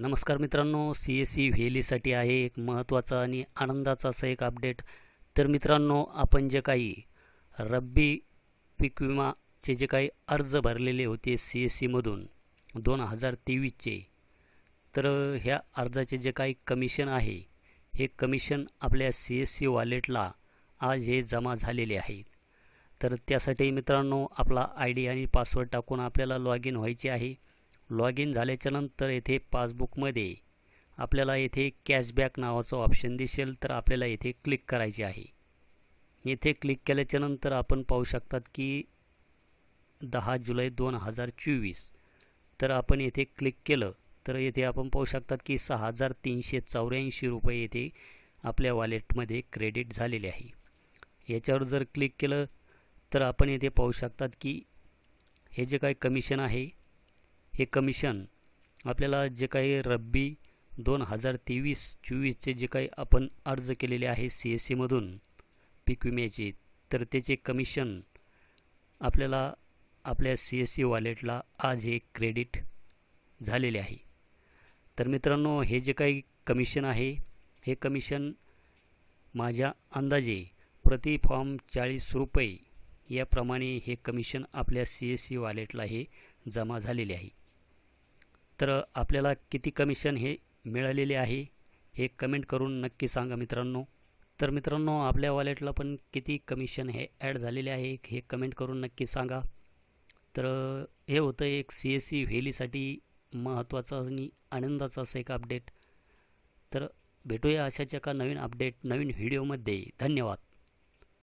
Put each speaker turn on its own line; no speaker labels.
नमस्कार मित्रांनो, CSE व्हेलीसाठी आहे एक महत्त्वाचा आणि आनंदाचा असं एक अपडेट. तर मित्रांनो, आपण जे काही रब्बी पीक विमाचे जे काही अर्ज भरलेले होते CSEमधून 2023चे, तर ह्या अर्जाचे जे काही कमिशन आहे, हे कमिशन आपल्या CSE वॉलेटला आज हे जमा झालेले आहे. तर त्यासाठी मित्रांनो, आपला ID आणि पासवर्ड टाकून आपल्याला लॉग इन व्हायचे आहे. लॉग इन झाल्याच्या नंतर येथे पासबुकमध्ये आपल्याला येथे कॅशबॅक नावाचं ऑप्शन दिसेल, तर आपल्याला येथे क्लिक करायचे आहे. येथे क्लिक केल्याच्या नंतर आपण पाहू शकतात की 10 जुलै 2024, तर आपण येथे क्लिक केलं तर येथे आपण पाहू शकतात की 6,384 रुपये येथे आपल्या वॉलेटमध्ये क्रेडिट झालेले आहे. याच्यावर जर क्लिक केलं तर आपण येथे पाहू शकतात की हे जे काही कमिशन आहे, हे कमिशन आपल्याला जे काही रब्बी 2023-24चे जे काही आपण अर्ज केलेले आहे CSEमधून पीक विम्याचे, तर त्याचे कमिशन आपल्याला आपल्या CSE वॉलेटला आज हे क्रेडिट झालेले आहे. तर मित्रांनो, हे जे काही कमिशन आहे, हे कमिशन माझ्या अंदाजे प्रति फॉर्म 40 रुपये याप्रमाणे हे कमिशन आपल्या CSE वॉलेटला हे जमा झालेले आहे. तर आपल्याला किती कमिशन हे मिळालेले आहे हे कमेंट करून नक्की सांगा मित्रांनो. तर मित्रांनो, आपल्या वॉलेटला पण किती कमिशन हे ॲड झालेले आहे हे कमेंट करून नक्की सांगा. तर हे होतं एक CSE व्हेलीसाठी महत्त्वाचं आणि आनंदाचं असं एक अपडेट. तर भेटूया अशाच एका नवीन अपडेट नवीन व्हिडिओमध्ये. धन्यवाद.